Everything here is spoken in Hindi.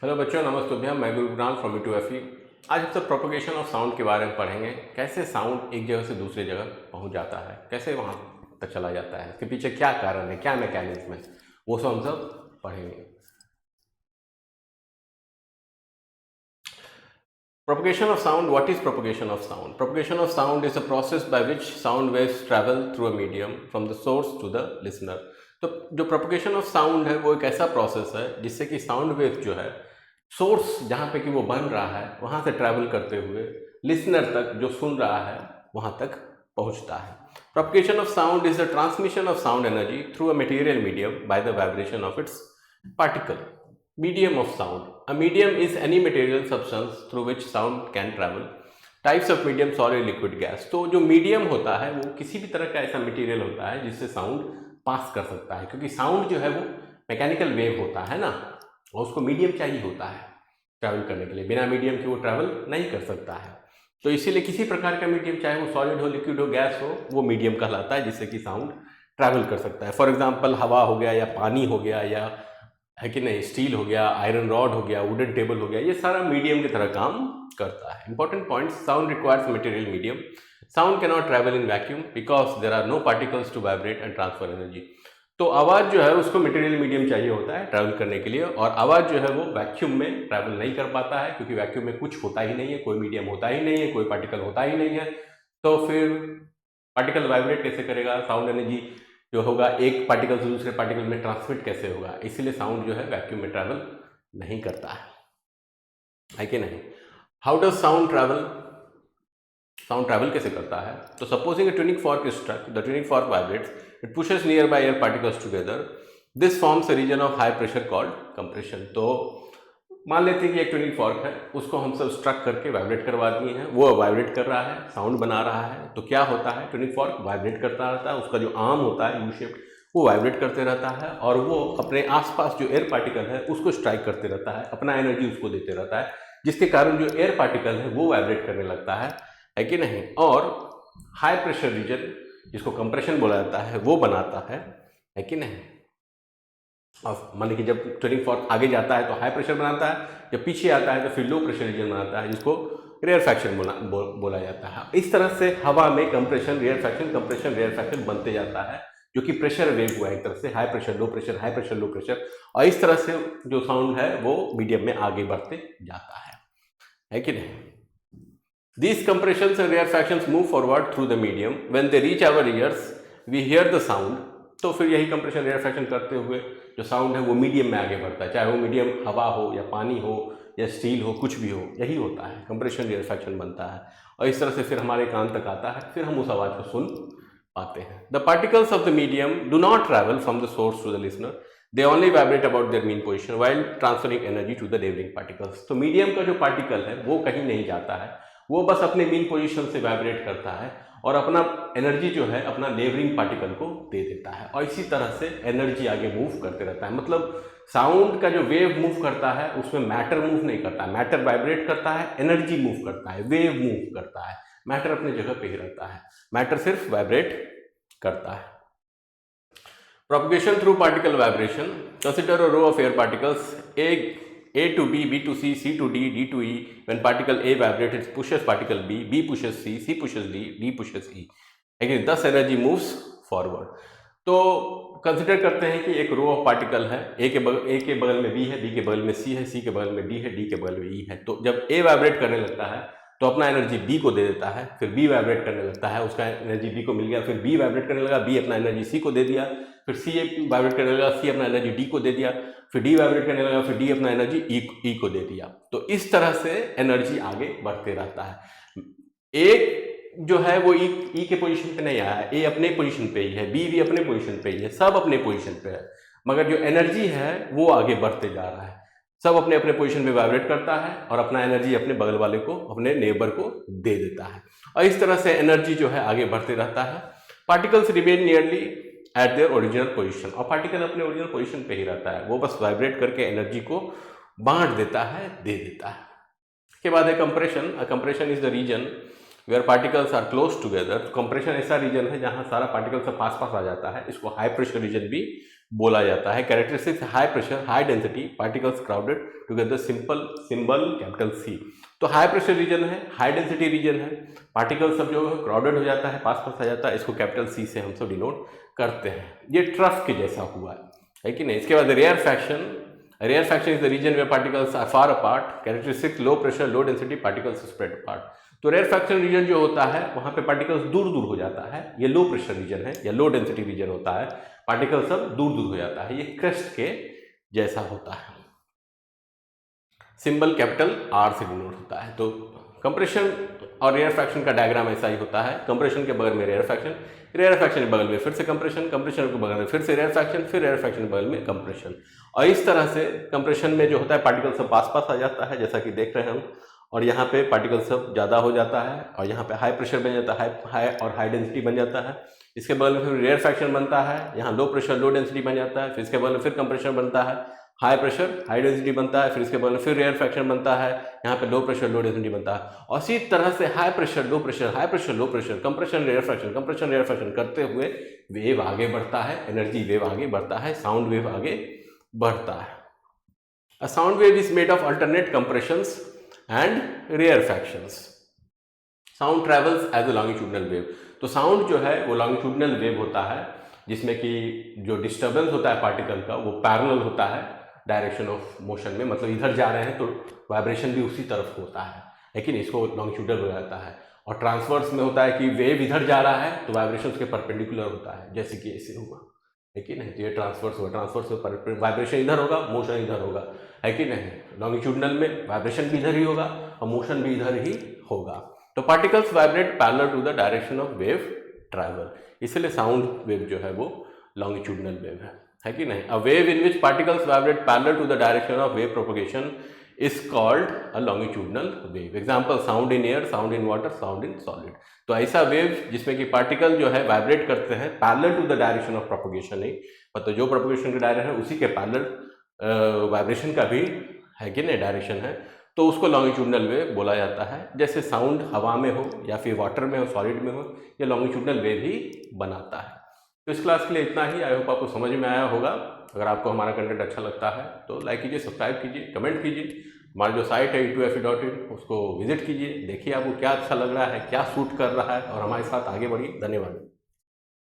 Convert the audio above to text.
हेलो बच्चों, नमस्ते। मैं गुरुग्राम फ्रॉम E2FE। आज हम सब प्रोपगेशन ऑफ साउंड के बारे में पढ़ेंगे। कैसे साउंड एक जगह से दूसरी जगह पहुंच जाता है, कैसे वहां तक चला जाता है, इसके पीछे क्या कारण है, क्या मैकेनिज्म है, वो सब हम सब पढ़ेंगे। Propagation of sound. What is propagation of sound? Propagation of sound is a process by which sound waves travel through a medium from the source to the listener. तो जो प्रोपगेशन ऑफ साउंड है वो एक ऐसा प्रोसेस है जिससे कि साउंड वेव जो है सोर्स जहाँ पे कि वो बन रहा है वहाँ से ट्रैवल करते हुए लिसनर तक जो सुन रहा है वहाँ तक पहुँचता है। Propagation of sound is the transmission of sound energy through a material medium by the vibration of its particle. Medium of sound. A medium is any material substance through which sound can travel. Types of medium, solid, liquid, gas. तो जो मीडियम होता है वो किसी भी तरह का ऐसा मटेरियल होता है जिससे साउंड पास कर सकता है, क्योंकि साउंड जो है वो मैकेनिकल वेव होता है ना, और उसको मीडियम चाहिए होता है ट्रैवल करने के लिए। बिना मीडियम के वो ट्रैवल नहीं कर सकता है। तो इसीलिए किसी प्रकार का मीडियम, चाहे वो सॉलिड हो, लिक्विड हो, गैस हो, वो मीडियम कहलाता है जिससे कि साउंड ट्रैवल कर सकता है। फॉर एग्जाम्पल हवा हो गया, या पानी हो गया, या है कि नहीं, स्टील हो गया, आयरन रॉड हो गया, वुडन टेबल हो गया, ये सारा मीडियम की तरह काम करता है। Important point, sound requires material medium. Sound can not travel in vacuum because there are no particles to vibrate and transfer energy. तो आवाज़ जो है उसको मटेरियल मीडियम चाहिए होता है ट्रैवल करने के लिए, और आवाज़ जो है वो वैक्यूम में ट्रैवल नहीं कर पाता है, क्योंकि वैक्यूम में कुछ होता ही नहीं है, कोई मीडियम होता ही नहीं है, कोई पार्टिकल होता ही नहीं है। तो फिर पार्टिकल वाइब्रेट कैसे करेगा, साउंड एनर्जी जो होगा एक पार्टिकल से दूसरे पार्टिकल में ट्रांसमिट कैसे होगा। इसीलिए साउंड जो है वैक्यूम में ट्रैवल नहीं करता है कि नहीं। How does sound travel? Sound travel कैसे करता है? तो supposing a tuning fork is struck, the tuning fork vibrates, it pushes nearby air particles together, this forms a region of high pressure called compression। तो मान लेते हैं कि एक ट्यूनिंग फॉर्क है, उसको हम सब स्ट्रक करके वाइब्रेट करवा दिए हैं, वो वाइब्रेट कर रहा है, साउंड बना रहा है। तो क्या होता है, ट्यूनिंग फॉर्क वाइब्रेट करता रहता है, उसका जो आर्म होता है यू शेप्ड, वो वाइब्रेट करते रहता है, और वो अपने आसपास जो एयर पार्टिकल है उसको स्ट्राइक करते रहता है, अपना एनर्जी उसको देते रहता है, जिसके कारण जो एयर पार्टिकल है वो वाइब्रेट करने लगता है कि नहीं। और हाई प्रेशर रीजन, जिसको कंप्रेशन बोला जाता है, वो बनाता है कि नहीं। अब मान लीजिए जब ट्यूनिंग फॉर्क आगे जाता है तो हाई प्रेशर बनाता है, जब पीछे आता है तो फिर लो प्रेशर रीजन बनाता है, जिसको रेयरफैक्शन बोला जाता है। इस तरह से हवा में कंप्रेशन, रेयरफैक्शन बनते जाता है, जो कि प्रेशर वेव हुआ एक तरह से, high pressure low pressure, high pressure low pressure, और इस तरह से जो साउंड है वो मीडियम में आगे बढ़ते जाता है कि नहीं। These compressions and rarefactions move forward through the medium. When they reach our ears, we hear the sound. तो फिर यही कंप्रेशन रेयरफैक्शन करते हुए जो साउंड है वो मीडियम में आगे बढ़ता है, चाहे वो मीडियम हवा हो या पानी हो या स्टील हो, कुछ भी हो, यही होता है, कंप्रेशन रेयरफैक्शन बनता है, और इस तरह से फिर हमारे कान तक आता है, फिर हम उस आवाज़ को सुन पाते हैं। The particles of the medium do not travel from the source to the listener, they only vibrate about their mean position while transferring energy to the neighbouring particles. तो मीडियम का जो पार्टिकल है वो कहीं नहीं जाता है, वो बस अपने मीन पोजीशन से वाइब्रेट करता है और अपना एनर्जी जो है अपना नेबरिंग पार्टिकल को दे देता है, और इसी तरह से एनर्जी आगे मूव करते रहता है। मतलब साउंड का जो वेव मूव करता है उसमें मैटर मूव नहीं करता है, मैटर वाइब्रेट करता है, एनर्जी मूव करता है, वेव मूव करता है, मैटर अपनी जगह पे ही रहता है, मैटर सिर्फ वाइब्रेट करता है। Propagation through particle vibration, consider a row of air particles A to B, B to C, C to D, D to E. When particle A vibrates, it pushes particle B, B pushes C, C pushes D, D pushes E. Again, thus energy moves forward. तो कंसिडर करते हैं कि एक रो ऑफ पार्टिकल है, A के बगल में B है, B के बगल में C है, C के बगल में D है, D के बगल में E है। तो जब A वाइब्रेट करने लगता है तो अपना एनर्जी B को दे देता है, फिर B वाइब्रेट करने लगता है, उसका एनर्जी B को मिल गया, फिर B वाइब्रेट करने लगा, B अपना एनर्जी C को दे दिया, फिर C वाइब्रेट करने लगा, C अपना एनर्जी D को दे दिया, फिर D वाइब्रेट करने लगा, फिर D अपना एनर्जी E को दे दिया। तो इस तरह से एनर्जी आगे बढ़ते रहता है। एक जो है वो E के पोजीशन पे नहीं आया है, A अपने पोजीशन पे ही है, B भी अपने पोजीशन पे ही है, सब अपने पोजीशन पे है, मगर जो एनर्जी है वो आगे बढ़ते जा रहा है। सब अपने अपने पोजीशन पे वाइब्रेट करता है और अपना एनर्जी अपने बगल वाले को, अपने नेबर को दे देता है, और इस तरह से एनर्जी जो है आगे बढ़ते रहता है। Particles remain nearly eight their original position, और पार्टिकल अपने ओरिजिनल पोजीशन पे ही रहता है, वो बस वाइब्रेट करके एनर्जी को बांट देता है, दे देता है। इसके बाद है compression. Compression is the region where particles are close together. Compression ऐसा रीजन है जहां सारा पार्टिकल सब पास पास आ जाता है, इसको हाई प्रेशर रीजन भी बोला जाता है। Characteristics high pressure high density particles crowded together symbol capital C. तो हाई प्रेशर रीजन है, हाई डेंसिटी रीजन है, पार्टिकल सब जो है क्राउडेड हो जाता है, पास पास आ जाता है, इसको कैपिटल सी से हम सब डिनोट करते हैं। ये ट्रफ के जैसा हुआ है कि नहीं। इसके बाद rarefaction is the region where particles are far apart, characteristic low pressure low density particles spread apart. तो रेयर फ्रैक्शन रीजन जो होता है वहां पे पार्टिकल्स दूर दूर हो जाता है, ये लो प्रेशर रीजन है या लो डेंसिटी रीजन होता है, पार्टिकल सब दूर दूर हो जाता है, ये क्रस्ट के जैसा होता है। सिंबल कैपिटल आर से डिनोट होता है। तो कंप्रेशन और रेयर फ्रैक्शन का डायग्राम ऐसा ही होता है। कंप्रेशन के बगल में रेयर फ्रैक्शन, रेयर फ्रैक्शन के बगल में फिर से कंप्रेशन, कंप्रेशन के बगल में फिर से रेयर फ्रैक्शन, फिर रेयर फ्रैक्शन के बगल में कंप्रेशन। और इस तरह से कंप्रेशन में जो होता है पार्टिकल सब पास पास आ जाता है जैसा कि देख रहे हैं हम, और यहाँ पे पार्टिकल सब ज़्यादा हो जाता है और यहाँ पे हाई प्रेशर बन जाता है, हाई और हाई डेंसिटी बन जाता है। इसके बगल में फिर रेयर फ्रैक्शन बनता है, यहाँ लो प्रेशर लो डेंसिटी बन जाता है, फिर इसके बगल में फिर कंप्रेशन बनता है, हाई प्रेशर हाई डेंसिटी बनता है, फिर इसके बगल में फिर रेयर फ्रैक्शन बनता है, यहाँ पे लो प्रेशर लो डेंसिटी बनता है। और इसी तरह से high pressure low pressure high pressure low pressure compression rarefaction करते हुए वेव आगे बढ़ता है, एनर्जी वेव आगे बढ़ता है, साउंड वेव आगे बढ़ता है। A sound wave is made of alternate compressions and rarefactions. Sound travels as a longitudinal wave. तो साउंड जो है वो लॉन्गिट्यूडनल वेव होता है जिसमें कि जो डिस्टर्बेंस होता है पार्टिकल का वो पैरेलल होता है डायरेक्शन ऑफ मोशन में, मतलब इधर जा रहे हैं तो वाइब्रेशन भी उसी तरफ होता है, लेकिन इसको लॉन्गिट्यूडनल हो जाता है। और ट्रांसवर्स में होता है कि वेव इधर जा रहा है तो वाइब्रेशन उसके परपेंडिकुलर होता है, जैसे कि ऐसे हुआ, है कि नहीं। तो ये ट्रांसवर्स हुआ, ट्रांसवर्स में वाइब्रेशन इधर होगा, मोशन इधर होगा, है कि नहीं। लॉन्गिट्यूडनल में वाइब्रेशन भी इधर ही होगा और मोशन भी इधर ही होगा। तो particles vibrate parallel to the direction of wave travel, इसलिए साउंड वेव जो है वो लॉन्गिट्यूडनल वेव है कि नहीं। A wave in which particles vibrate parallel to the direction of wave propagation is called a longitudinal wave. Example sound in air, sound in water, sound in solid. तो ऐसा वेव जिसमें कि पार्टिकल जो है वाइब्रेट करते हैं parallel to the direction of propagation, नहीं मतलब जो प्रोपगेशन का डायरेक्शन है उसी के पैरेलल वाइब्रेशन का भी है कि नहीं डायरेक्शन है, तो उसको लॉन्गिट्यूडनल वेव बोला जाता है। जैसे साउंड हवा में हो या फिर वाटर में हो, सॉलिड में हो, ये लॉन्गिट्यूडनल वेव ही बनाता है। तो इस क्लास के लिए इतना ही। आई होप आपको समझ में आया होगा। अगर आपको हमारा कंटेंट अच्छा लगता है तो लाइक कीजिए, सब्सक्राइब कीजिए, कमेंट कीजिए। हमारा जो साइट है e2fe.in उसको विजिट कीजिए, देखिए आपको क्या अच्छा लग रहा है, क्या सूट कर रहा है, और हमारे साथ आगे बढ़िए। धन्यवाद।